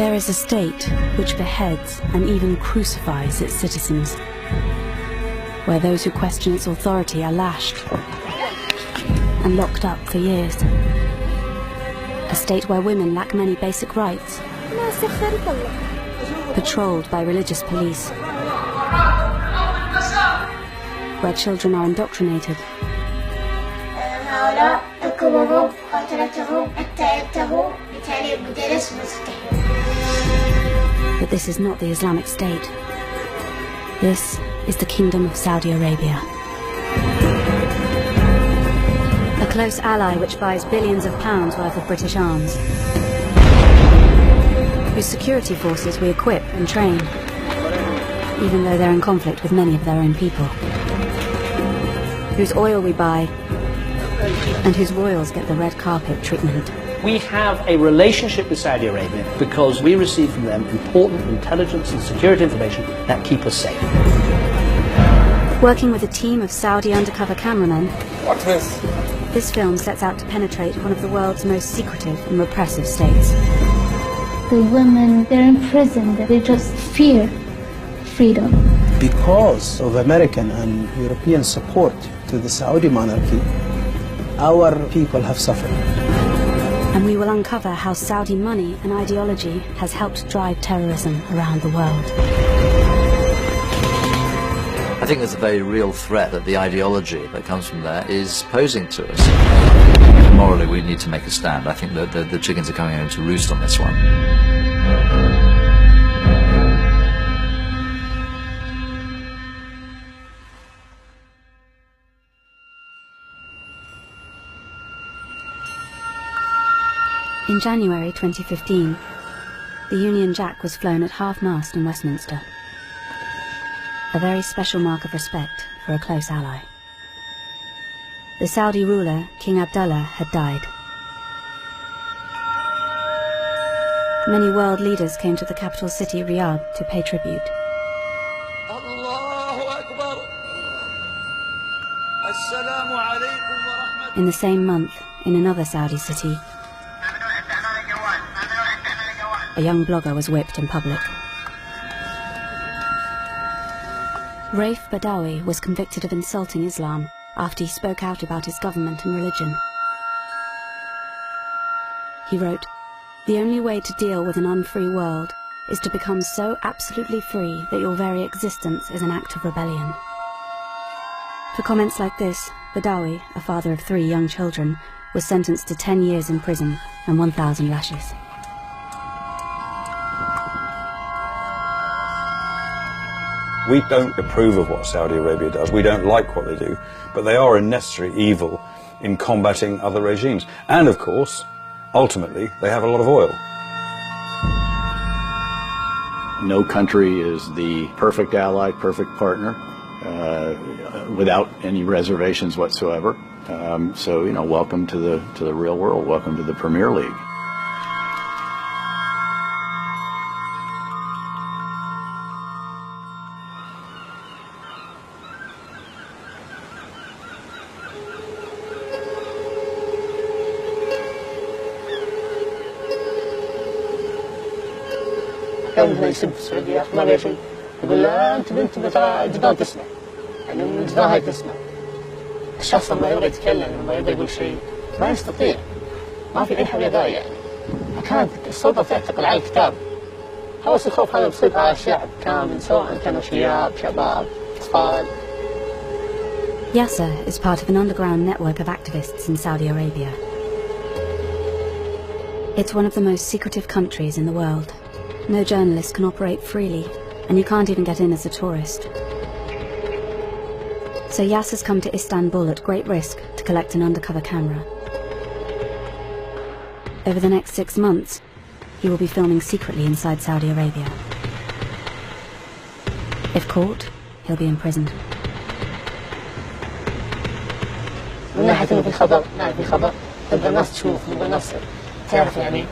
There is a state which beheads and even crucifies its citizens, where those who question its authority are lashed and locked up for years. A state where women lack many basic rights, patrolled by religious police, where children are indoctrinated, but this is not the Islamic State. This is the Kingdom of Saudi Arabia. A close ally which buys billions of pounds worth of British arms, whose security forces we equip and train, even though they're in conflict with many of their own people, whose oil we buy, and whose royals get the red carpet treatment. We have a relationship with Saudi Arabia because we receive from them important intelligence and security information that keep us safe. Working with a team of Saudi undercover cameramen, What's this? This film sets out to penetrate one of the world's most secretive and repressive states. The women, they're imprisoned. They just fear freedom. Because of American and European support to the Saudi monarchy, our people have suffered. And we will uncover how Saudi money and ideology has helped drive terrorism around the world. I think there's a very real threat that the ideology that comes from there is posing to us. Morally, we need to make a stand. I think that the chickens are coming home to roost on this one. In January 2015, the Union Jack was flown at half-mast in Westminster. A very special mark of respect for a close ally. The Saudi ruler, King Abdullah, had died. Many world leaders came to the capital city, Riyadh, to pay tribute. In the same month, in another Saudi city, a young blogger was whipped in public. Raif Badawi was convicted of insulting Islam after he spoke out about his government and religion. He wrote, "The only way to deal with an unfree world is to become so absolutely free that your very existence is an act of rebellion." For comments like this, Badawi, a father of 3 young children, was sentenced to 10 years in prison and 1,000 lashes. We don't approve of what Saudi Arabia does, we don't like what they do, but they are a necessary evil in combating other regimes. And of course, ultimately, they have a lot of oil. No country is the perfect ally, perfect partner, without any reservations whatsoever. So, you know, welcome to the real world, welcome to the Premier League. كان يسب في السعودية ما بيه شيء يقول لا أنت بنت جدار تسمع يعني من جدار هاي تسمع الشخص لما يبغى يتكلم لما يبغى يقول شيء ما يستطيع ما في أي حاجة داعية يعني كانت السلطة تعتقل على الكتاب هوس الخوف هذا بيصير على الشعب كامل سواء كانوا شباب أطفال. Yasser is part of an underground network of activists in Saudi Arabia. It's one of the most secretive countries in the world. No journalist can operate freely, and you can't even get in as a tourist. So Yasser's come to Istanbul at great risk to collect an undercover camera. Over the next 6 months, he will be filming secretly inside Saudi Arabia. If caught, he'll be imprisoned. من ناحية إنه في خبر، نعم في خبر، تبغى الناس تشوف، تبغى الناس تعرف يعني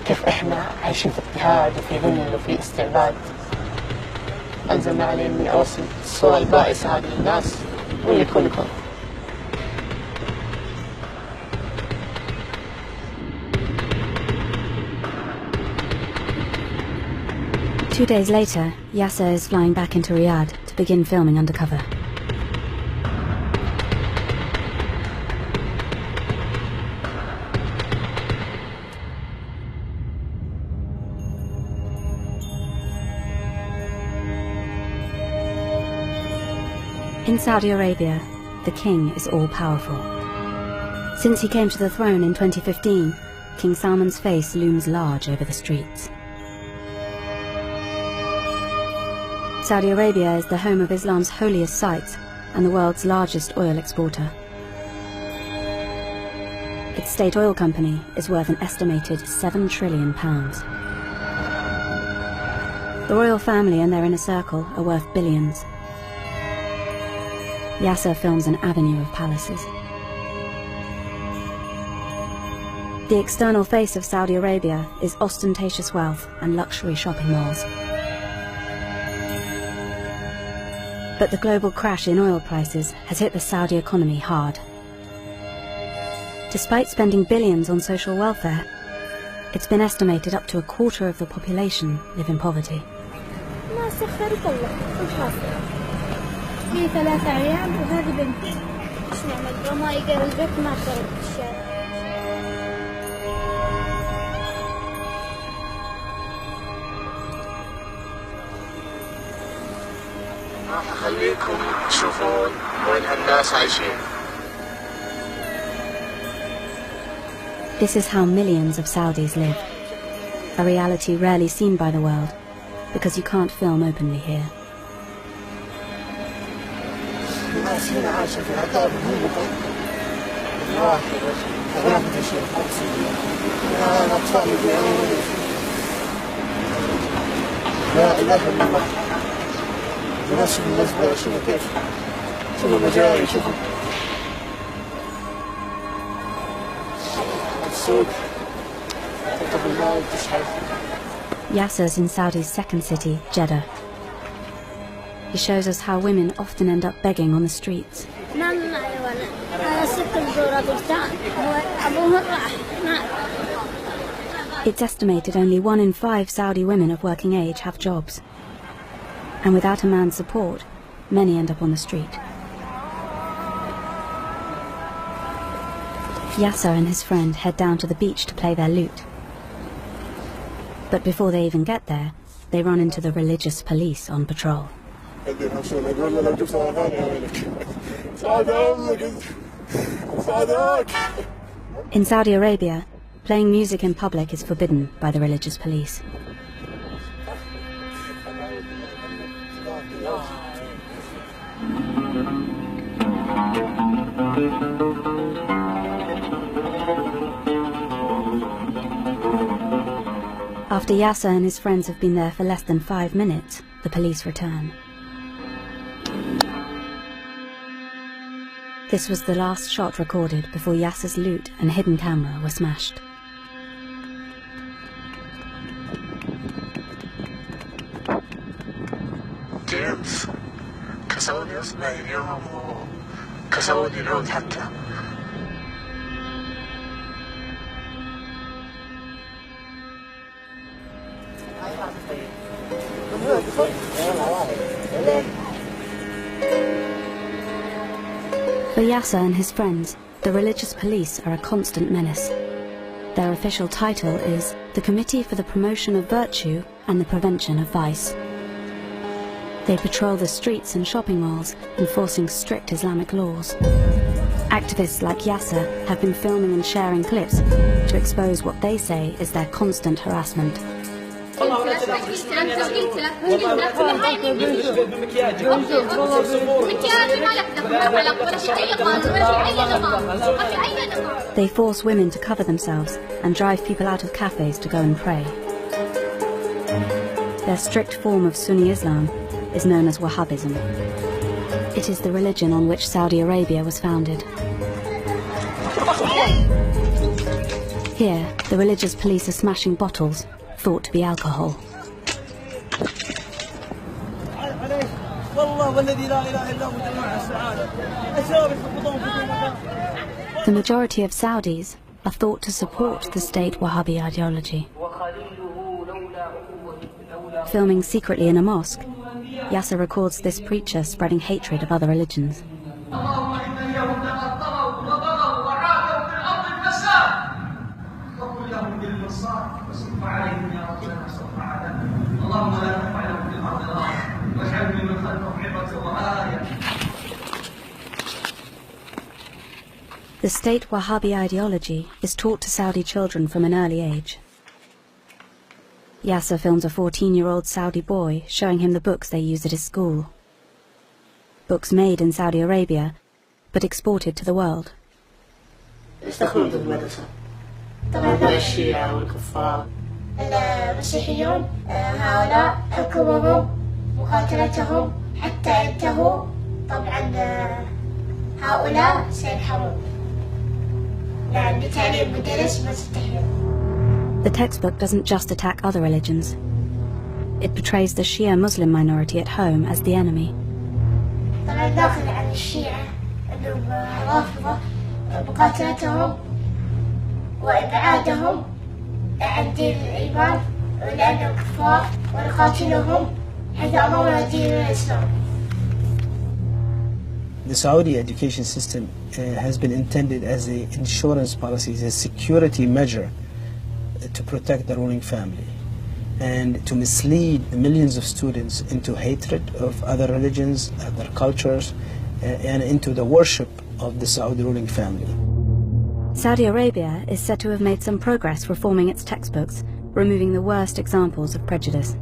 كيف إحنا عايشين في اضطهاد وفي ذل وفي استعباد. أنزل ما علي إني أوصل الصورة البائسة هذه للناس ولكلكم. 2 days later, Yasser is flying back into Riyadh to begin filming undercover. In Saudi Arabia, the king is all-powerful. Since he came to the throne in 2015, King Salman's face looms large over the streets. Saudi Arabia is the home of Islam's holiest sites and the world's largest oil exporter. Its state oil company is worth an estimated £7 trillion. The royal family and their inner circle are worth billions. Yasser films an avenue of palaces. The external face of Saudi Arabia is ostentatious wealth and luxury shopping malls. But the global crash in oil prices has hit the Saudi economy hard. Despite spending billions on social welfare, it's been estimated up to a quarter of the population live in poverty. في 3 أيام وهذه بنتي. إيش نعمل؟ ما يقرا البيت ما ترد بالشارع. راح أخليكم تشوفون وين هالناس عايشين. This is how millions of Saudis live. A reality rarely seen by the world, because you can't film openly here. الناس هنا عايشة في عذاب مهلكة. الواحد غرفة الشيخ القدسية. الأطفال يبيعون. لا إله إلا الله. الناس بالنسبة شوفوا كيف. شوفوا مجاري شوفوا. السوق. تطلب الماء وتشحن. Yasser's in Saudi's second city, Jeddah. He shows us how women often end up begging on the streets. It's estimated only 1 in 5 Saudi women of working age have jobs. And without a man's support, many end up on the street. Yasser and his friend head down to the beach to play their lute. But before they even get there, they run into the religious police on patrol. In Saudi Arabia, playing music in public is forbidden by the religious police. After Yasser and his friends have been there for less than 5 minutes, the police return. This was the last shot recorded before Yasser's lute and hidden camera were smashed. جيمس كسوني اسمعي اليوم وكسوني العود حتى. For Yasser and his friends, the religious police are a constant menace. Their official title is the Committee for the Promotion of Virtue and the Prevention of Vice. They patrol the streets and shopping malls, enforcing strict Islamic laws. Activists like Yasser have been filming and sharing clips to expose what they say is their constant harassment. They force women to cover themselves and drive people out of cafes to go and pray. Their strict form of Sunni Islam is known as Wahhabism. It is the religion on which Saudi Arabia was founded. Here, the religious police are smashing bottles, thought to be alcohol. The majority of Saudis are thought to support the state Wahhabi ideology. Filming secretly in a mosque, Yasser records this preacher spreading hatred of other religions. The state Wahhabi ideology is taught to Saudi children from an early age. Yasser films a 14-year-old Saudi boy showing him the books they use at his school. Books made in Saudi Arabia, but exported to the world. يستخدمون في المدرسة طبعا الشيعة والكفار المسيحيون هؤلاء حكمهم مقاتلتهم حتى ينتهوا طبعا هؤلاء سينحرون يعني بتعليم مدرس مستحيل. The textbook doesn't just attack other religions. It portrays the Shia Muslim minority at home as the enemy. طبعا داخل عن الشيعة أنهم رافضة مقاتلتهم وإبعادهم عن دين الإيمان لأنهم كفار ونقاتلهم حيث أمرنا دين الإسلام. The Saudi education system has been intended as an insurance policy, as a security measure to protect the ruling family and to mislead millions of students into hatred of other religions, other cultures, and into the worship of the Saudi ruling family. Saudi Arabia is said to have made some progress reforming its textbooks, removing the worst examples of prejudice.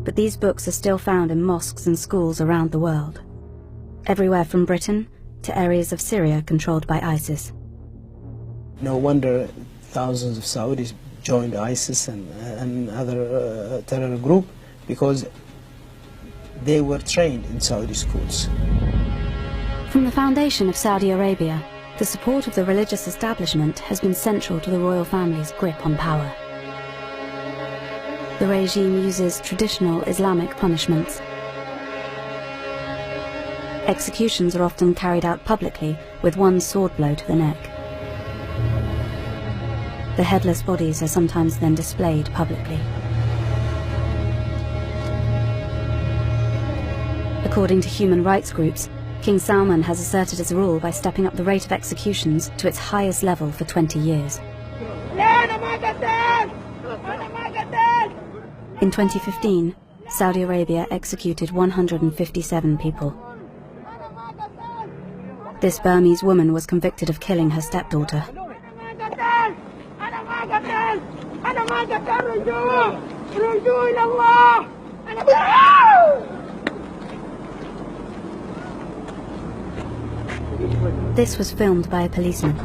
But these books are still found in mosques and schools around the world, everywhere from Britain to areas of Syria controlled by ISIS. No wonder thousands of Saudis joined ISIS and other terror group, because they were trained in Saudi schools. From the foundation of Saudi Arabia, the support of the religious establishment has been central to the royal family's grip on power. The regime uses traditional Islamic punishments. Executions are often carried out publicly with one sword blow to the neck. The headless bodies are sometimes then displayed publicly. According to human rights groups, King Salman has asserted his rule by stepping up the rate of executions to its highest level for 20 years. In 2015, Saudi Arabia executed 157 people. This Burmese woman was convicted of killing her stepdaughter. This was filmed by a policeman.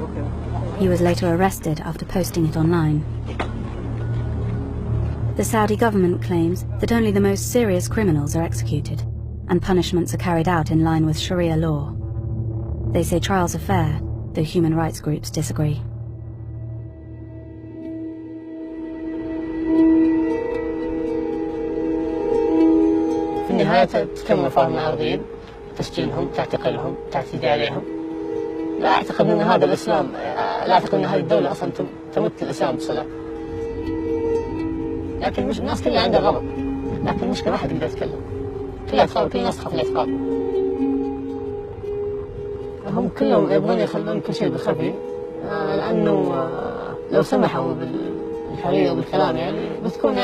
He was later arrested after posting it online. The Saudi government claims that only the most serious criminals are executed, and punishments are carried out in line with Sharia law. They say trials are fair, though human rights groups disagree. في النهاية تكمل فهم العربيين تسجيلهم تعتقلهم تعتدي عليهم. لا أعتقد أن هذا الإسلام لا أعتقد أن هذه الدولة أصلا تمت الإسلام بصلة. لكن مش الناس كلها عندها غضب، لكن المشكلة ما حد يقدر يتكلم. كل الناس تخاف الاعتقاد. هم كلهم يبغون يخلون كل شيء بالخفي، لأنه لو سمحوا بالحرية وبالكلام يعني بتكون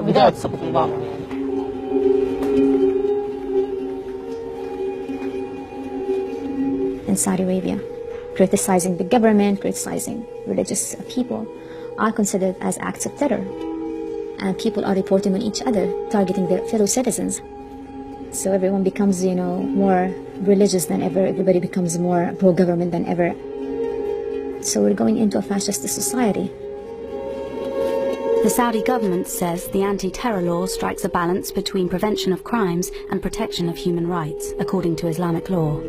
بداية سقوط نظامهم يعني. In Saudi Arabia, criticizing the government, criticizing religious people are considered as acts of terror. And people are reporting on each other, targeting their fellow citizens. So everyone becomes, more religious than ever. Everybody becomes more pro-government than ever. So we're going into a fascist society. The Saudi government says the anti-terror law strikes a balance between prevention of crimes and protection of human rights, according to Islamic law.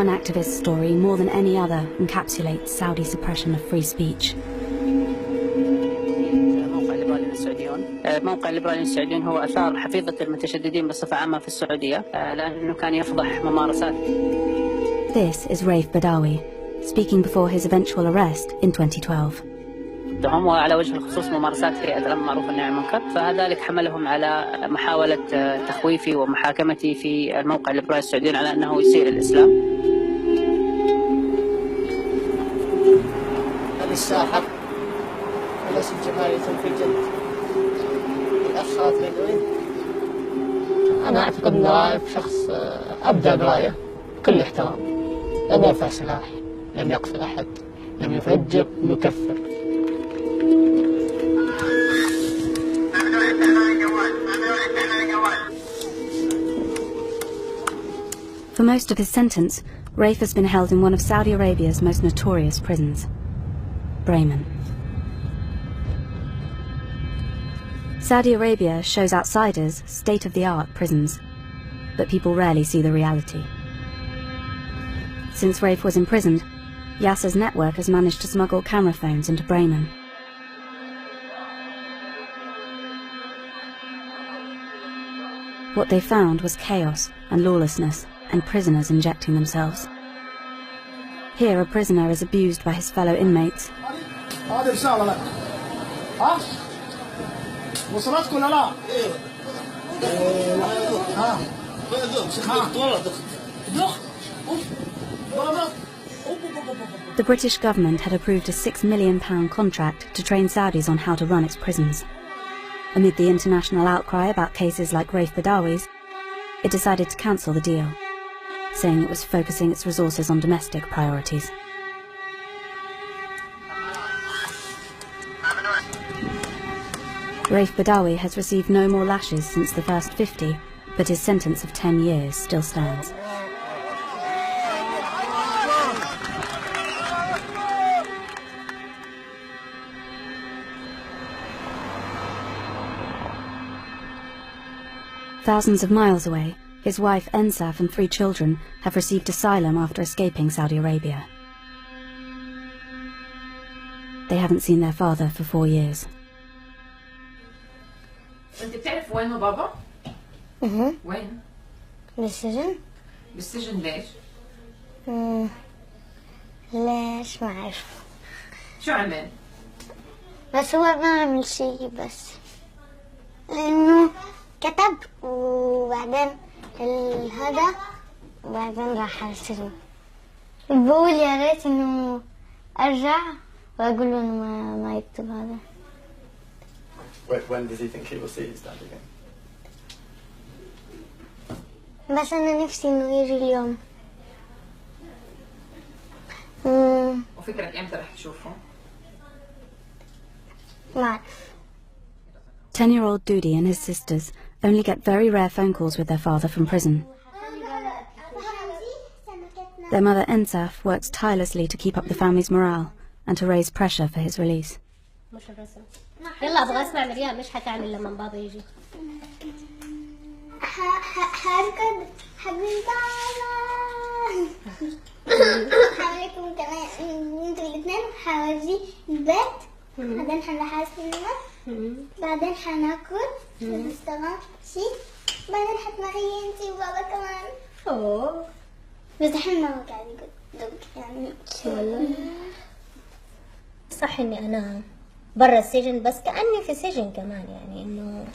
One activist's story, more than any other, encapsulates Saudi suppression of free speech. موقع الليبراليين السعوديين هو أثار حفيظة المتشددين بصفة عامة في السعودية لأنه كان يفضح ممارسات. This is Raif Badawi, speaking before his eventual arrest in 2012. هم وعلى وجه الخصوص ممارسات هيئة الأمن المعروف والنهي عن المنكر، فذلك حملهم على محاولة تخويفي ومحاكمتي في الموقع الليبرالي السعوديين على أنه يسيء للإسلام. هذه الساحة وليست جمالية في الجد. الأشخاص الذين أنا أعتقد أن رايف شخص أبدى برايه بكل احترام، لم يرفع سلاح، لم يقتل أحد، لم يفجر، لم يكفر. For most of his sentence, Raif has been held in one of Saudi Arabia's most notorious prisons, Bremen. Saudi Arabia shows outsiders state-of-the-art prisons, but people rarely see the reality. Since Raif was imprisoned, Yasser's network has managed to smuggle camera phones into Bremen. What they found was chaos and lawlessness, and prisoners injecting themselves. Here a prisoner is abused by his fellow inmates. The British government had approved a £6 million contract to train Saudis on how to run its prisons. Amid the international outcry about cases like Raif Badawi's, it decided to cancel the deal, saying it was focusing its resources on domestic priorities. Raif Badawi has received no more lashes since the first 50, but his sentence of 10 years still stands. Thousands of miles away, his wife Ensaf and 3 children have received asylum after escaping Saudi Arabia. They haven't seen their father for 4 years. انت بتعرف وين هو بابا؟ وين؟ بالسجن؟ بالسجن ليش؟ ليش ما أعرف. شو عمل؟ بس هو ما عمل شيء، بس لأنه كتب وبعدين هذا وبعدين راح على السجن. بقول يا ريت إنه أرجع وأقول له إنه ما يكتب هذا. When does he think he will see his dad again? بس أنا نفسي إنه يجي اليوم. وفكرك إمتى رح تشوفه؟ ما أعرف. 10-year-old Dudi and his sisters only get very rare phone calls with their father from prison. Their mother Ensaf works tirelessly to keep up the family's morale and to raise pressure for his release. يلا ابغى اسمع مريم ايش حتعمل لما بابا يجي؟ حركض حبيبي حاولكم كمان انتوا الاثنين حاورجي البيت، بعدين حنروح على السينما، بعدين حناكل ونشتغل شيء، بعدين حتمري انتي وبابا كمان. اوه بس الحين ماما قاعد يقول يعني والله صح اني انا برا السجن، بس كأني في سجن كمان، يعني انه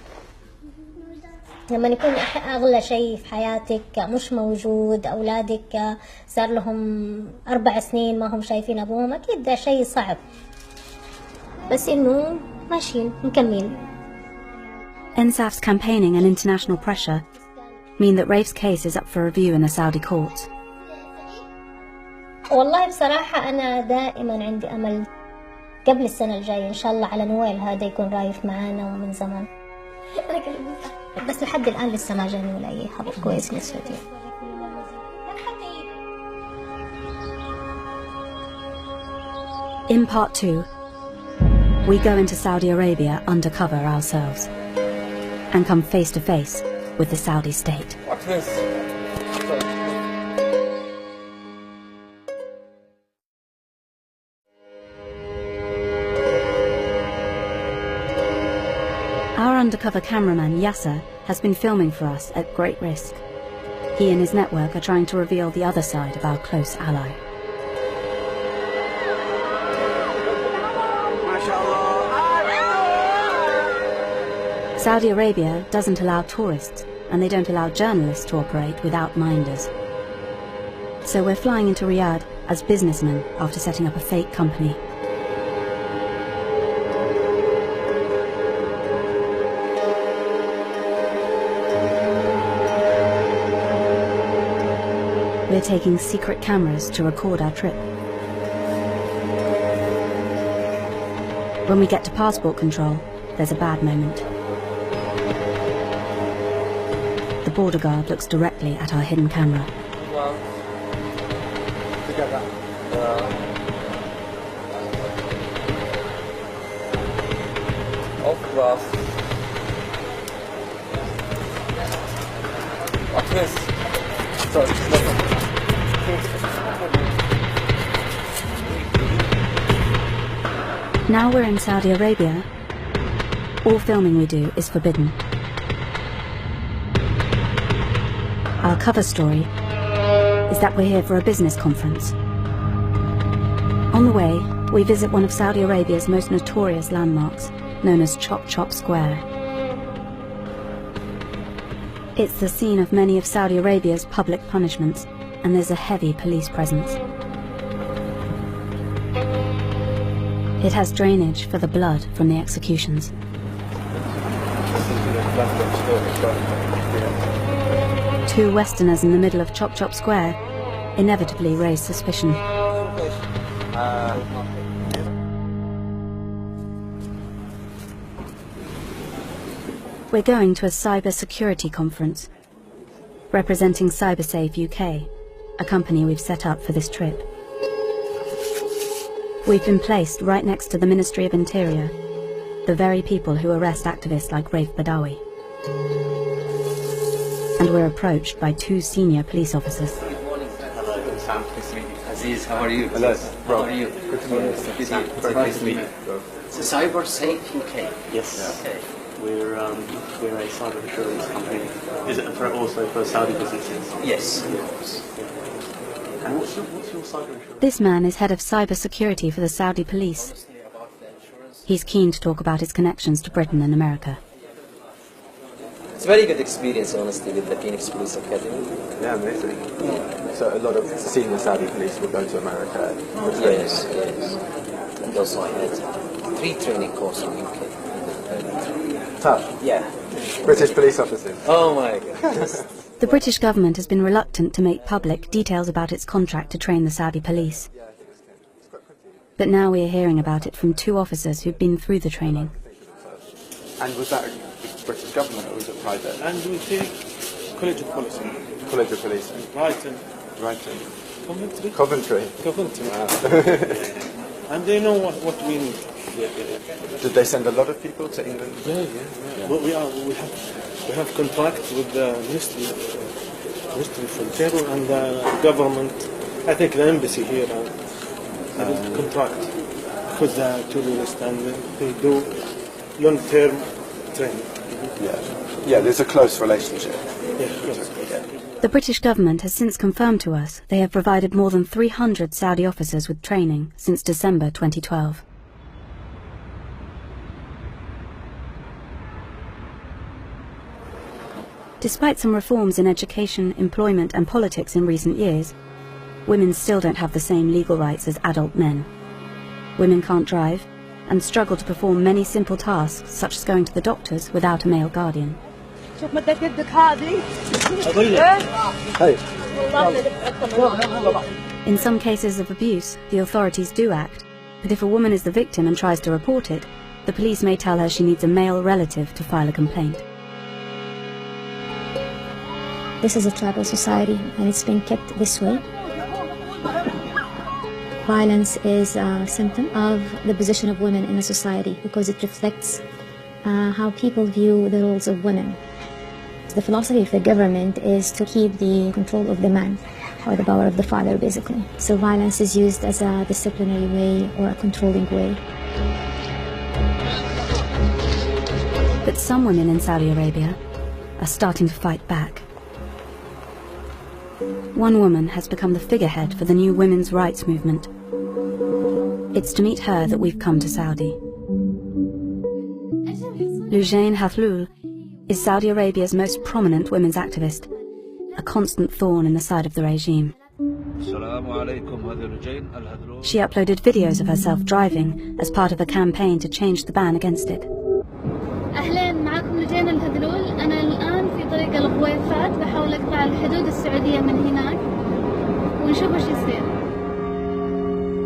لما يكون اغلى شيء في حياتك مش موجود، اولادك صار لهم 4 سنين ما هم شايفين ابوهم، اكيد ده شيء صعب، بس انه ماشيين مكملين. Ensaf's campaigning and international pressure mean that Raif's case is up for review in the Saudi courts. والله بصراحة أنا دائما عندي أمل قبل السنة الجاية إن شاء الله على نويل هذا يكون رايف معانا ومن زمان، بس لحد الآن لسه ما جاني ولا أي خبر كويس من السعودية. In part 2, we go into Saudi Arabia undercover ourselves and come face to face with the Saudi state. What's this? Our undercover cameraman Yasser has been filming for us at great risk. He and his network are trying to reveal the other side of our close ally. Saudi Arabia doesn't allow tourists, and they don't allow journalists to operate without minders. So we're flying into Riyadh as businessmen after setting up a fake company. We're taking secret cameras to record our trip. When we get to passport control, there's a bad moment. The border guard looks directly at our hidden camera. Now we're in Saudi Arabia. All filming we do is forbidden. Our cover story is that we're here for a business conference. On the way, we visit one of Saudi Arabia's most notorious landmarks, known as Chop Chop Square. It's the scene of many of Saudi Arabia's public punishments, and there's a heavy police presence. It has drainage for the blood from the executions. Two Westerners in the middle of Chop Chop Square inevitably raise suspicion. We're going to a cyber security conference, representing CyberSafe UK, a company we've set up for this trip. We've been placed right next to the Ministry of Interior, the very people who arrest activists like Raif Badawi. And we're approached by two senior police officers. Good morning. Hello, Sam. Nice to meet you. Aziz, how are you? Hello. How are you? Good to meet you. Very nice to meet you. So CyberSafe UK? Yes. Okay. We're a cyber assurance company. Is it also for Saudi businesses? Yes. And what's your cyber insurance? This man is head of cyber security for the Saudi police. He's keen to talk about his connections to Britain and America. It's a very good experience, honestly, with the Phoenix Police Academy. Yeah, amazing. So a lot of senior Saudi police will go to America. Yes, yes. And also I had 3 training courses in UK. Tough? Yeah. British police officers? Oh my God. The British government has been reluctant to make public details about its contract to train the Saudi police. But now we are hearing about it from 2 officers who've been through the training. And was that British government or was it private? And we take College of Policing. College of Policing. Brighton. Coventry. Coventry. Wow. And they know what we need. Did they send a lot of people to England? Yeah. Well, we have contracts with the Ministry for Interior and the government. I think the embassy here contract with the tourists, and they do long-term training. Yeah, there's a close relationship. The British government has since confirmed to us they have provided more than 300 Saudi officers with training since December 2012. Despite some reforms in education, employment and politics in recent years, women still don't have the same legal rights as adult men. Women can't drive and struggle to perform many simple tasks such as going to the doctors without a male guardian. In some cases of abuse, the authorities do act, but if a woman is the victim and tries to report it, the police may tell her she needs a male relative to file a complaint. This is a tribal society, and it's been kept this way. Violence is a symptom of the position of women in a society because it reflects how people view the roles of women. The philosophy of the government is to keep the control of the man, or the power of the father, basically. So violence is used as a disciplinary way or a controlling way. But some women in Saudi Arabia are starting to fight back. One woman has become the figurehead for the new women's rights movement. It's to meet her that we've come to Saudi. Loujain Hathloul is Saudi Arabia's most prominent women's activist, a constant thorn in the side of the regime. She uploaded videos of herself driving as part of a campaign to change the ban against it. أهلين، معكم لوجين الهذلول. أنا الآن في طريق الغويفات بحاول أقطع الحدود السعودية من هناك ونشوف وش يصير.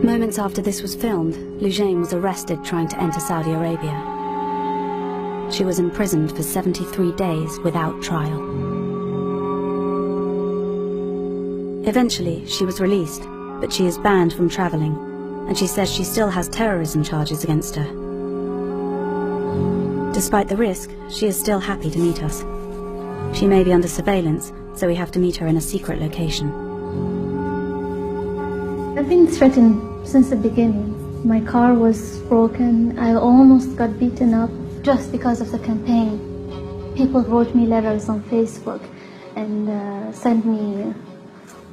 Moments after this was filmed, Loujain was arrested trying to enter Saudi Arabia. She was imprisoned for 73 days without trial. Eventually, she was released, but she is banned from travelling, and she says she still has terrorism charges against her. Despite the risk, she is still happy to meet us. She may be under surveillance, so we have to meet her in a secret location. I've been threatened since the beginning. My car was broken. I almost got beaten up just because of the campaign. People wrote me letters on Facebook and sent me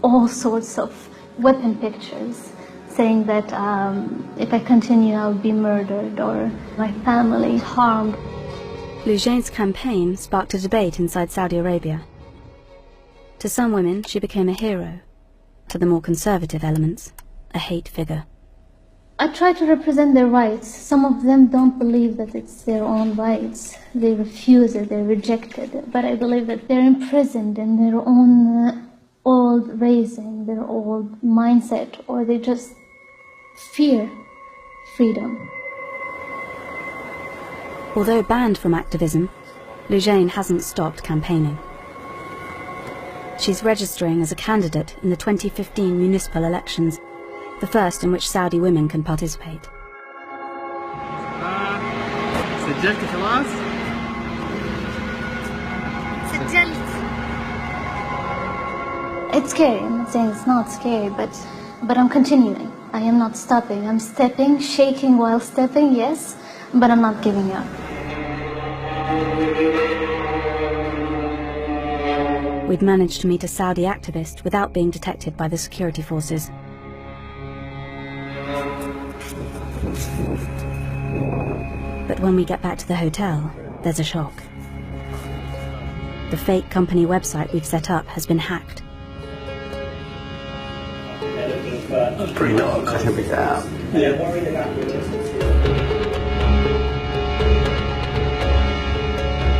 all sorts of weapon pictures, saying that if I continue I'll be murdered or my family harmed. Loujain's campaign sparked a debate inside Saudi Arabia. To some women, she became a hero. To the more conservative elements, a hate figure. I try to represent their rights. Some of them don't believe that it's their own rights. They refuse it, they reject it. But I believe that they're imprisoned in their own old raising, their old mindset, or they just fear freedom. Although banned from activism, Loujain hasn't stopped campaigning. She's registering as a candidate in the 2015 municipal elections, the first in which Saudi women can participate. سجلت خلاص؟ سجلت. It's scary. I'm not saying it's not scary, but I'm continuing. I am not stopping. I'm stepping, shaking while stepping, yes, but I'm not giving up. We'd managed to meet a Saudi activist without being detected by the security forces. But when we get back to the hotel, there's a shock. The fake company website we've set up has been hacked. It's pretty dark. I should be out.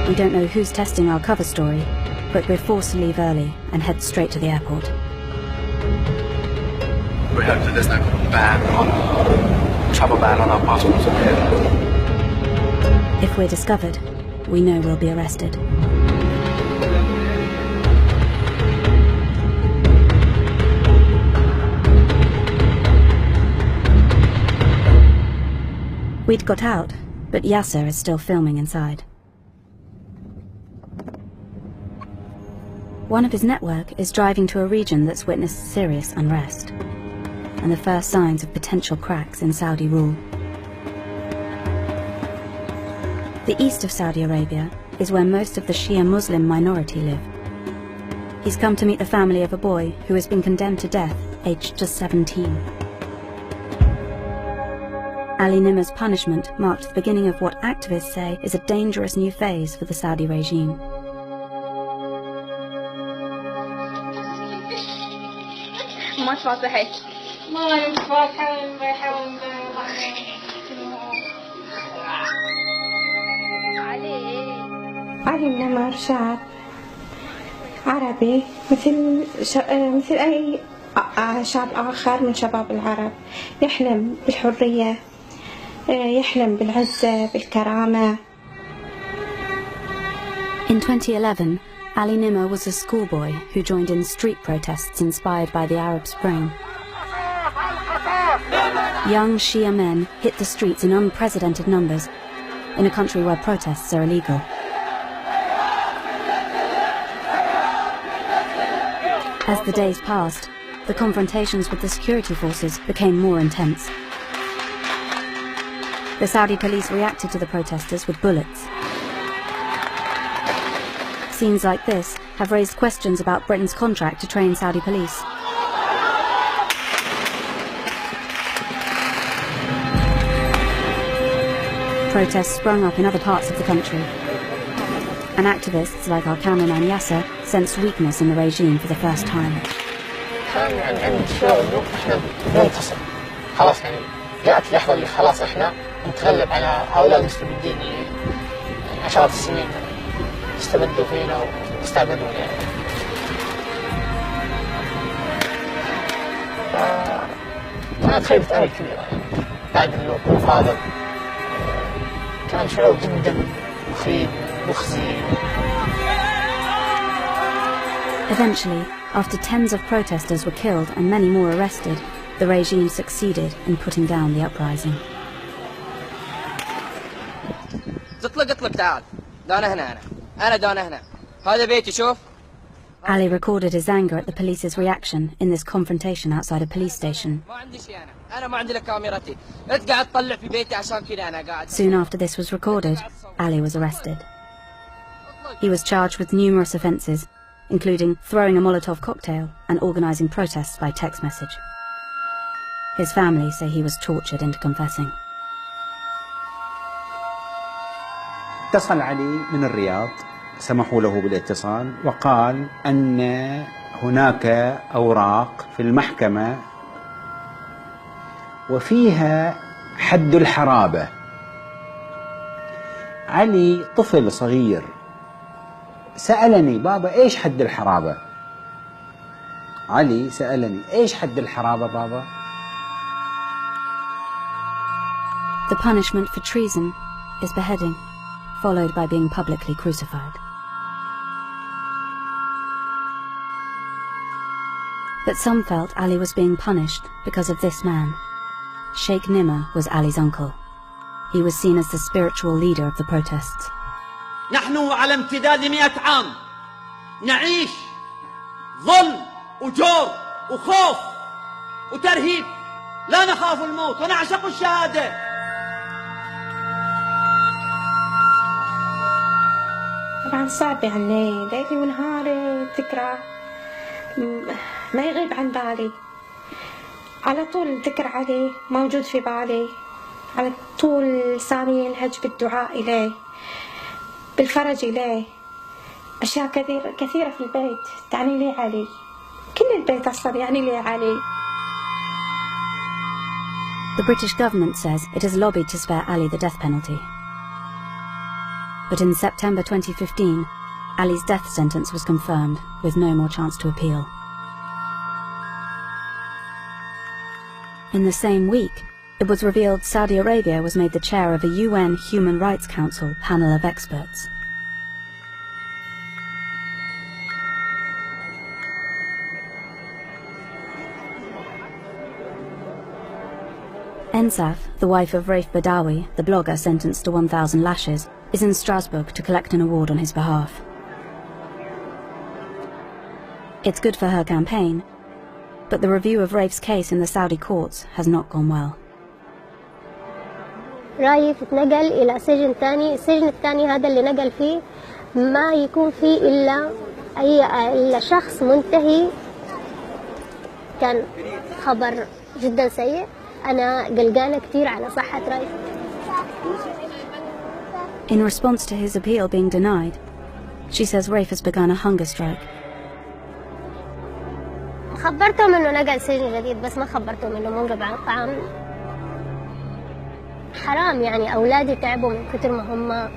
We don't know who's testing our cover story, but we're forced to leave early and head straight to the airport. We hope that there's no travel ban on our passports up here. If we're discovered, we know we'll be arrested. We'd got out, but Yasser is still filming inside. One of his network is driving to a region that's witnessed serious unrest, and the first signs of potential cracks in Saudi rule. The east of Saudi Arabia is where most of the Shia Muslim minority live. He's come to meet the family of a boy who has been condemned to death, aged just 17. Ali Nimmer's punishment marked the beginning of what activists say is a dangerous new phase for the Saudi regime. ما تفضحي. ما يتفضحي ما يحاول علي نمر شاب عربي مثل أي شاب آخر من شباب العرب، يحلم بالحرية، يحلم بالعزة بالكرامة. In 2011, Ali Nimmer was a schoolboy who joined in street protests inspired by the Arab Spring. Young Shia men hit the streets in unprecedented numbers in a country where protests are illegal. As the days passed, the confrontations with the security forces became more intense. The Saudi police reacted to the protesters with bullets. Scenes like this have raised questions about Britain's contract to train Saudi police. Protests sprung up in other parts of the country, and activists like our cameraman Yasser sensed weakness in the regime for the first time. كان عندي شعور إنه إحنا ننتصر خلاص، يعني جاءت اللحظة اللي خلاص إحنا نتغلب على هؤلاء المستبدين اللي عشرات السنين استبدوا فينا واستعبدونا يعني. أنا تخيلت أمل كبيرة يعني بعد الوقوف هذا. كان شعور جدا مخيب مخزي. Eventually, after tens of protesters were killed and many more arrested, the regime succeeded in putting down the uprising. اطلق تعال. دانا هنا أنا دانا هنا. هذا بيتي شوف. Ali recorded his anger at the police's reaction in this confrontation outside a police station. ما عندي شيء أنا ما عندي لك كاميرتي. أنت قاعد تطلع في بيتي عشان كذا أنا قاعد. Soon after this was recorded, Ali was arrested. He was charged with numerous offences, including throwing a Molotov cocktail and organising protests by text message. His family say he was tortured into confessing. اتصل علي من الرياض، سمحوا له بالاتصال وقال أن هناك أوراق في المحكمة وفيها حد الحرابة. علي طفل صغير سألني بابا إيش حد الحرابة؟ علي سألني إيش حد الحرابة بابا؟ The punishment for treason is beheading, followed by being publicly crucified. But some felt Ali was being punished because of this man. Sheikh Nimr was Ali's uncle. He was seen as the spiritual leader of the protests. نحن على امتداد 100 عام نعيش ظلم وجور وخوف وترهيب، لا نخاف الموت ونعشق الشهادة. طبعا صعب يعني ليلي ونهاري الذكرى ما يغيب عن بالي، على طول الذكر عليه موجود في بالي، على طول لساني ينهج بالدعاء إليه بالفرج إليه. أشياء كثيرة في البيت تعني لي علي، كل البيت أصلا يعني لي علي. The British government says it has lobbied to spare Ali the death penalty. But in September 2015, Ali's death sentence was confirmed, with no more chance to appeal. In the same week, it was revealed Saudi Arabia was made the chair of a UN Human Rights Council panel of experts. Ensaf, the wife of Raif Badawi, the blogger sentenced to 1,000 lashes, is in Strasbourg to collect an award on his behalf. It's good for her campaign, but the review of Raif's case in the Saudi courts has not gone well. رايف اتنقل إلى سجن ثاني، السجن الثاني هذا اللي نقل فيه ما يكون فيه إلا شخص منتهي. كان خبر جدا سيء، أنا قلقانة كتير على صحة رايف. In response to his appeal being denied, she says Raif has begun a hunger strike. خبرتهم إنه نقل سجن جديد بس ما خبرتهم إنه موقف عن الطعام. حرام يعني أولادي تعبوا من كتر ما هم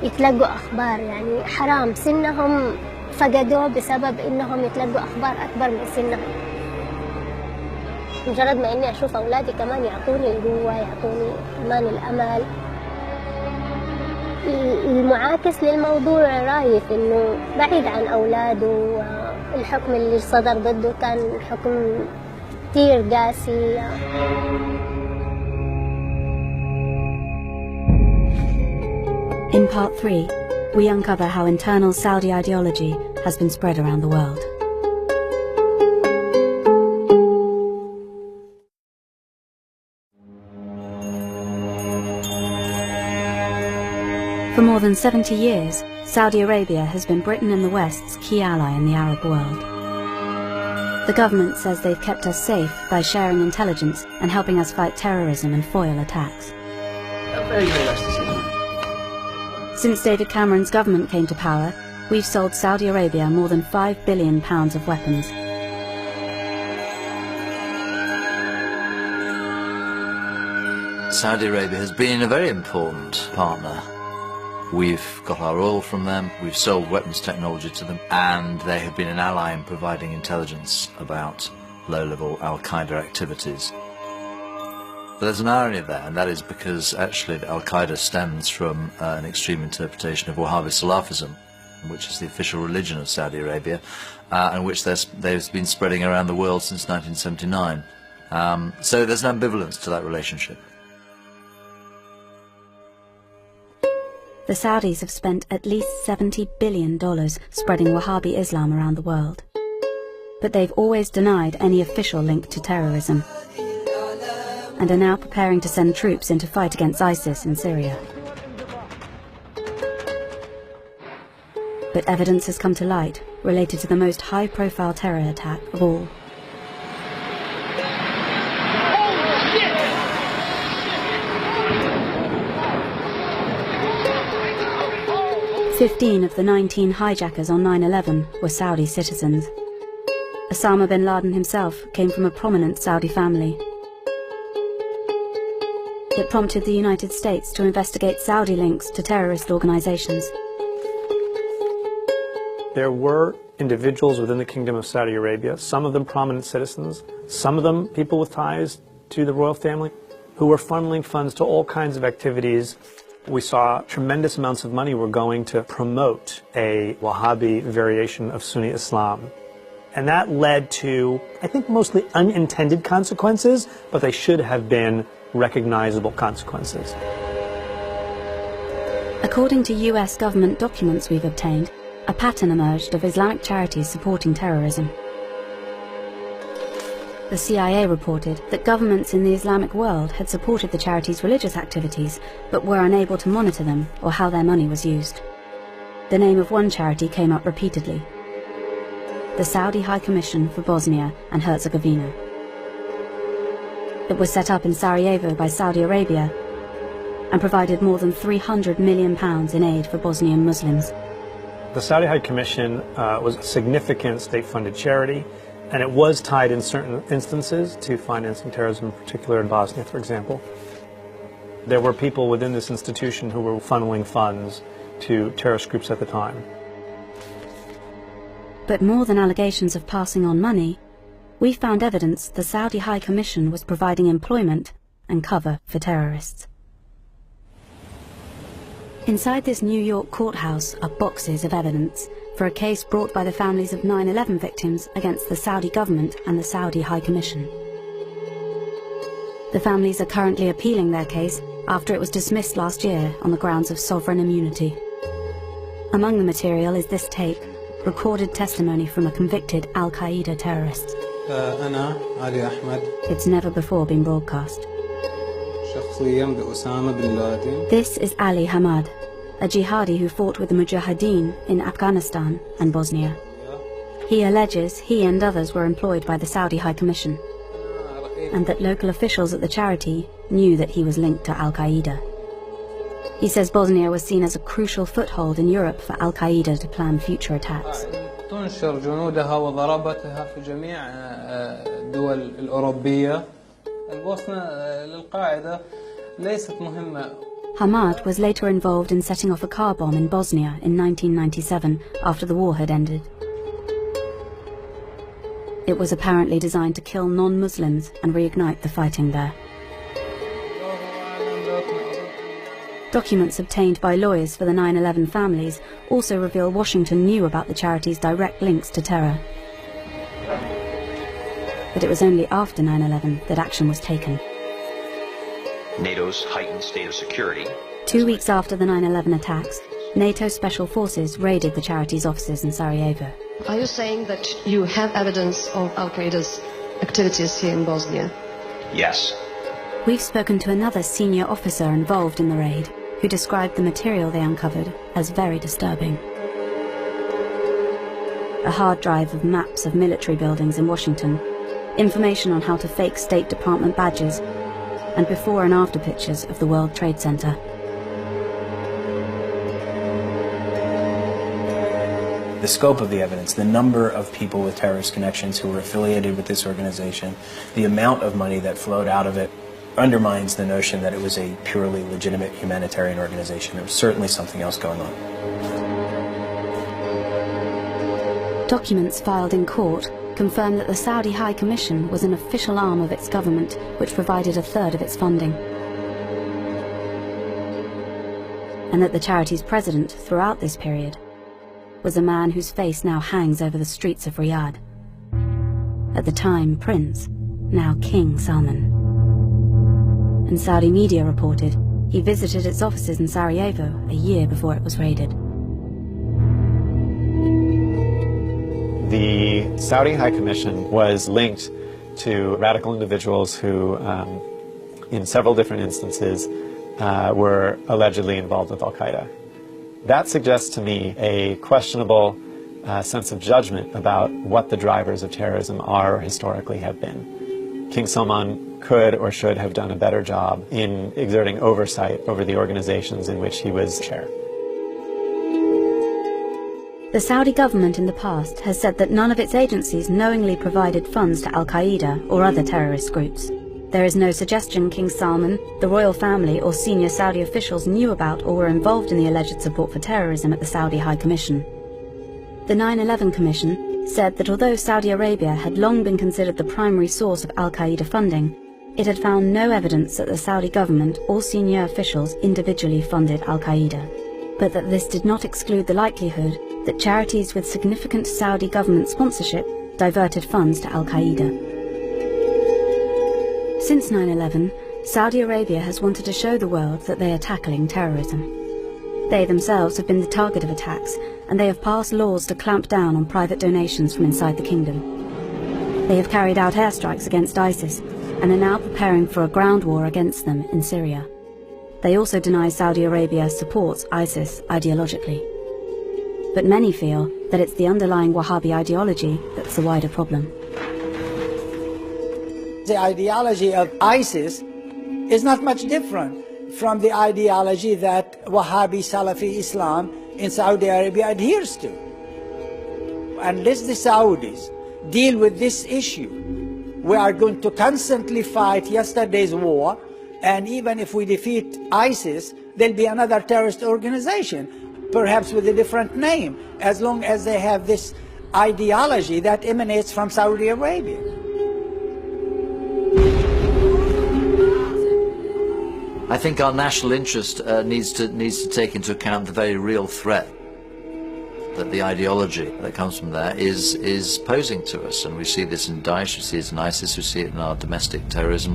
يتلقوا أخبار، يعني حرام سنهم فقدوه بسبب إنهم يتلقوا أخبار أكبر من سنهم. مجرد ما إني أشوف أولادي كمان يعطوني القوة، يعطوني كمان الأمل. المعاكس للموضوع رايف إنه بعيد عن أولاده، الحكم اللي صدر ضده كان حكم كتير قاسي. In part 3, we uncover how internal Saudi ideology has been spread around the world. For more than 70 years, Saudi Arabia has been Britain and the West's key ally in the Arab world. The government says they've kept us safe by sharing intelligence and helping us fight terrorism and foil attacks. Very, very nice to see you. Since David Cameron's government came to power, we've sold Saudi Arabia more than £5 billion of weapons. Saudi Arabia has been a very important partner. We've got our oil from them, we've sold weapons technology to them, and they have been an ally in providing intelligence about low-level al-Qaeda activities. But there's an irony there, and that is because actually al-Qaeda stems from an extreme interpretation of Wahhabi Salafism, which is the official religion of Saudi Arabia, and which they've been spreading around the world since 1979. So there's an ambivalence to that relationship. The Saudis have spent at least $70 billion spreading Wahhabi Islam around the world. But they've always denied any official link to terrorism, and are now preparing to send troops in to fight against ISIS in Syria. But evidence has come to light related to the most high-profile terror attack of all. "15 of the 19 hijackers on 9/11 were Saudi citizens. Osama bin Laden himself came from a prominent Saudi family. It prompted the United States to investigate Saudi links to terrorist organizations. There were individuals within the Kingdom of Saudi Arabia, some of them prominent citizens, some of them people with ties to the royal family, who were funneling funds to all kinds of activities. We saw tremendous amounts of money were going to promote a Wahhabi variation of Sunni Islam. And that led to, I think, mostly unintended consequences, but they should have been recognizable consequences. According to US government documents we've obtained, a pattern emerged of Islamic charities supporting terrorism. The CIA reported that governments in the Islamic world had supported the charities' religious activities, but were unable to monitor them or how their money was used. The name of one charity came up repeatedly: the Saudi High Commission for Bosnia and Herzegovina. It was set up in Sarajevo by Saudi Arabia and provided more than £300 million in aid for Bosnian Muslims. The Saudi High Commission was a significant state-funded charity, and it was tied in certain instances to financing terrorism, in particular in Bosnia, for example. There were people within this institution who were funneling funds to terrorist groups at the time. But more than allegations of passing on money, we found evidence the Saudi High Commission was providing employment and cover for terrorists. Inside this New York courthouse are boxes of evidence for a case brought by the families of 9/11 victims against the Saudi government and the Saudi High Commission. The families are currently appealing their case after it was dismissed last year on the grounds of sovereign immunity. Among the material is this tape, recorded testimony from a convicted al-Qaeda terrorist. It's never before been broadcast. This is Ali Hamad, a jihadi who fought with the Mujahideen in Afghanistan and Bosnia. He alleges he and others were employed by the Saudi High Commission, and that local officials at the charity knew that he was linked to al-Qaeda. He says Bosnia was seen as a crucial foothold in Europe for al-Qaeda to plan future attacks. تنشر جنودها وضربتها في جميع الدول الأوروبية. البوسنة للقاعدة ليست مهمة. Hamad was later involved in setting off a car bomb in Bosnia in 1997 after the war had ended. It was apparently designed to kill non-Muslims and reignite the fighting there. Documents obtained by lawyers for the 9/11 families also reveal Washington knew about the charity's direct links to terror. But it was only after 9/11 that action was taken. NATO's heightened state of security. 2 weeks after the 9/11 attacks, NATO special forces raided the charity's offices in Sarajevo. Are you saying that you have evidence of Al-Qaeda's activities here in Bosnia? Yes. We've spoken to another senior officer involved in the raid, who described the material they uncovered as very disturbing. A hard drive of maps of military buildings in Washington, information on how to fake State Department badges, and before and after pictures of the World Trade Center. the scope of the evidence, the number of people with terrorist connections who were affiliated with this organization, the amount of money that flowed out of it, undermines the notion that it was a purely legitimate humanitarian organization. There was certainly something else going on. Documents filed in court confirm that the Saudi High Commission was an official arm of its government which provided 1/3 of its funding, and that the charity's president throughout this period was a man whose face now hangs over the streets of Riyadh. At the time, Prince, now King Salman. And Saudi media reported he visited its offices in Sarajevo a year before it was raided. The Saudi High Commission was linked to radical individuals who, in several different instances, were allegedly involved with Al-Qaeda. That suggests to me a questionable sense of judgment about what the drivers of terrorism are or historically have been. King Salman could or should have done a better job in exerting oversight over the organizations in which he was chair. The Saudi government in the past has said that none of its agencies knowingly provided funds to Al-Qaeda or other terrorist groups. There is no suggestion King Salman, the royal family or senior Saudi officials knew about or were involved in the alleged support for terrorism at the Saudi High Commission. The 9/11 Commission said that although Saudi Arabia had long been considered the primary source of Al-Qaeda funding, it had found no evidence that the Saudi government or senior officials individually funded Al-Qaeda, but that this did not exclude the likelihood that charities with significant Saudi government sponsorship diverted funds to Al-Qaeda. Since 9/11, Saudi Arabia has wanted to show the world that they are tackling terrorism. They themselves have been the target of attacks, and they have passed laws to clamp down on private donations from inside the kingdom. They have carried out airstrikes against ISIS, and are now preparing for a ground war against them in Syria. They also deny Saudi Arabia supports ISIS ideologically. But many feel that it's the underlying Wahhabi ideology that's the wider problem. The ideology of ISIS is not much different from the ideology that Wahhabi Salafi Islam in Saudi Arabia adheres to. Unless the Saudis deal with this issue, we are going to constantly fight yesterday's war, and even if we defeat ISIS, there'll be another terrorist organization, perhaps with a different name, as long as they have this ideology that emanates from Saudi Arabia. I think our national interest needs to take into account the very real threat that the ideology that comes from there is posing to us, and we see this in Daesh, we see it in ISIS, we see it in our domestic terrorism.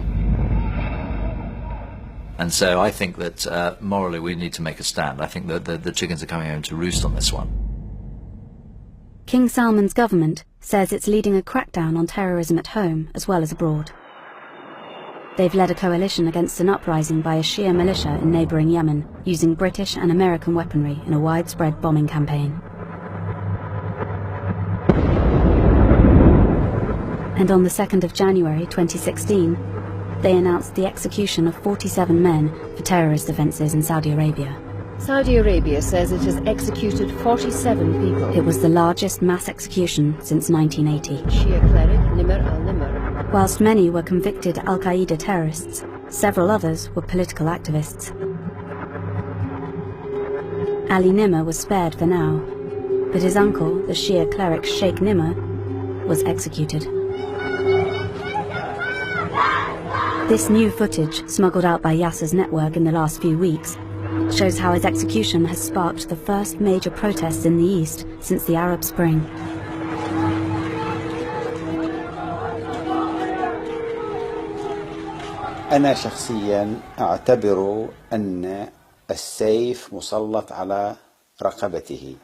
And so I think that morally we need to make a stand. I think that the chickens are coming home to roost on this one. King Salman's government says it's leading a crackdown on terrorism at home as well as abroad. They've led a coalition against an uprising by a Shia militia in neighbouring Yemen, using British and American weaponry in a widespread bombing campaign. And on the 2nd of January 2016, they announced the execution of 47 men for terrorist offences in Saudi Arabia. Saudi Arabia says it has executed 47 people. It was the largest mass execution since 1980. Shia cleric Nimr al-Nimr. Whilst many were convicted Al-Qaeda terrorists, several others were political activists. Ali Nimr was spared for now, but his uncle, the Shia cleric Sheikh Nimr, was executed. This new footage, smuggled out by Yasser's network in the last few weeks, shows how his execution has sparked the first major protests in the East since the Arab Spring. أنا شخصيا أعتبر أن السيف مسلط على رقبته.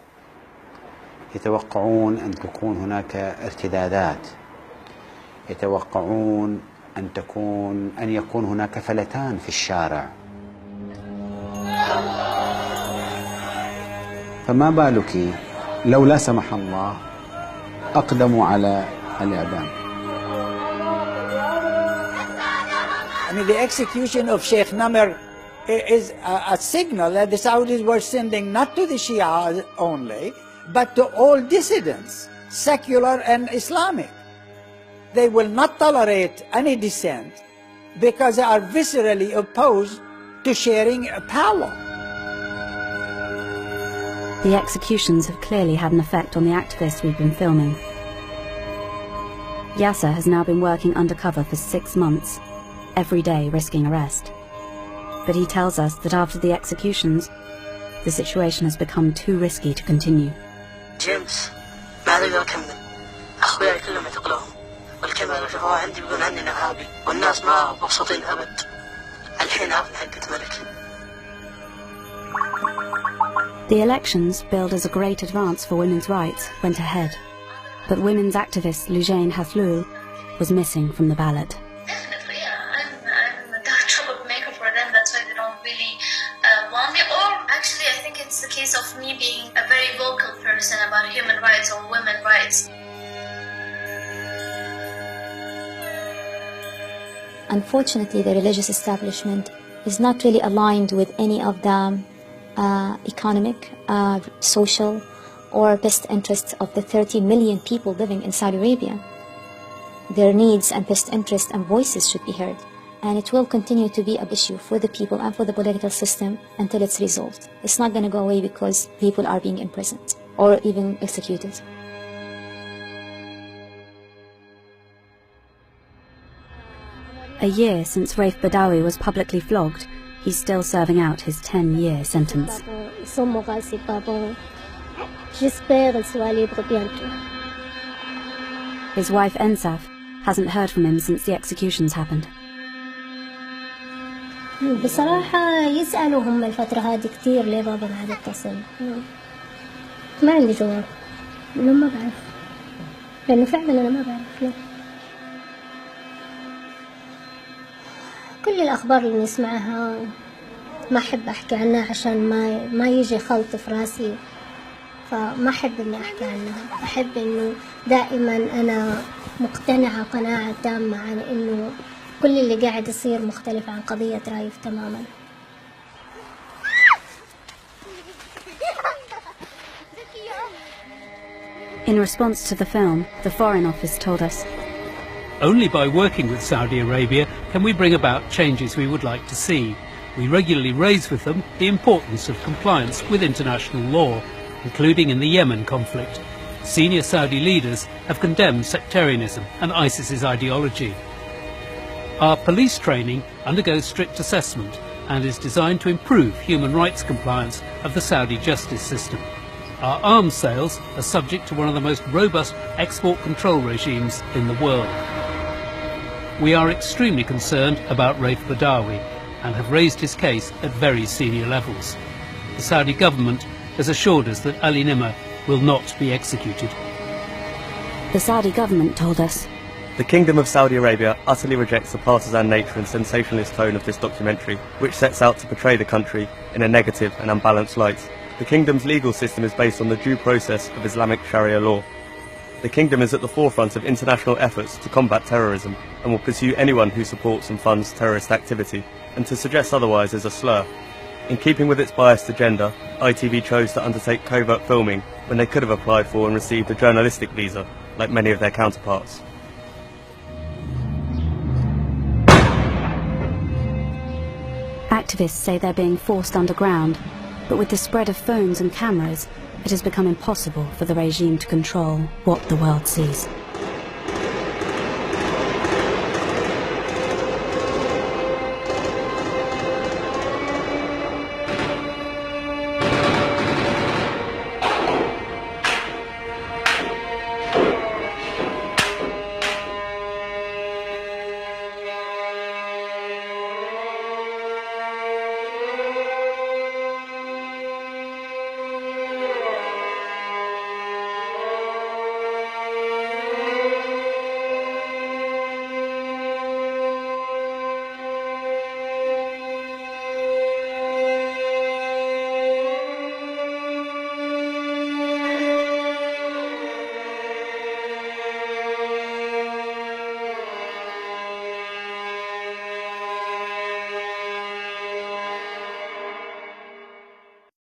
يتوقعون أن تكون هناك ارتدادات، يتوقعون أن يكون هناك فلتان في الشارع. فما بالك لو لا سمح الله أقدموا على الإعدام. I mean, the execution of Sheikh Nimr is a signal that the Saudis were sending not to the Shia only, but to all dissidents, secular and Islamic. They will not tolerate any dissent because they are viscerally opposed to sharing power. The executions have clearly had an effect on the activists we've been filming. Yasser has now been working undercover for 6 months, every day risking arrest. But he tells us that after the executions, the situation has become too risky to continue. جيمس ما أقدر أكمل، أخوياي كلهم اعتقلوهم، والكاميرا لو شافوها عندي بيقولون عني أنا إرهابي، والناس ما مبسوطين أبد. الحين عرفنا حقة ملك. The elections, billed as a great advance for women's rights, went ahead. But women's activist Lujain Hathloul was missing from the ballot. Definitely, yeah. I'm the troublemaker for them. That's why they don't really want me. Or actually, I think it's the case of me being a very vocal person about human rights or women's rights. Unfortunately, the religious establishment is not really aligned with any of the economic, social, or best interests of the 30 million people living in Saudi Arabia. Their needs and best interests and voices should be heard, and it will continue to be an issue for the people and for the political system until it's resolved. It's not going to go away because people are being imprisoned or even executed. A year since Raif Badawi was publicly flogged, he's still serving out his 10-year sentence. His wife Ensaf hasn't heard from him since the executions happened. بصراحة يسألوا هم الفترة هذه كتير ليه بابا ما عاد اتصل. ما عندي جواب. أنا ما بعرف. لأنه فعلا أنا ما بعرف ليه. كل الأخبار اللي نسمعها ما أحب أحكي عنها عشان ما يجي خلط في راسي، فما أحب إني أحكي عنها. أحب إنه دائما أنا مقتنعة قناعة تامة عن إنه كل اللي قاعد يصير مختلف عن قضية رايف تماما. In response to the film, the Foreign Office told us, "Only by working with Saudi Arabia can we bring about changes we would like to see. We regularly raise with them the importance of compliance with international law, including in the Yemen conflict. Senior Saudi leaders have condemned sectarianism and ISIS's ideology. Our police training undergoes strict assessment and is designed to improve human rights compliance of the Saudi justice system. Our arms sales are subject to one of the most robust export control regimes in the world. We are extremely concerned about Raif Badawi and have raised his case at very senior levels. The Saudi government has assured us that Ali Nimr will not be executed." The Saudi government told us, "The Kingdom of Saudi Arabia utterly rejects the partisan nature and sensationalist tone of this documentary, which sets out to portray the country in a negative and unbalanced light. The Kingdom's legal system is based on the due process of Islamic Sharia law. The Kingdom is at the forefront of international efforts to combat terrorism and will pursue anyone who supports and funds terrorist activity, and to suggest otherwise is a slur. In keeping with its biased agenda, ITV chose to undertake covert filming when they could have applied for and received a journalistic visa, like many of their counterparts." Activists say they're being forced underground, but with the spread of phones and cameras, it has become impossible for the regime to control what the world sees.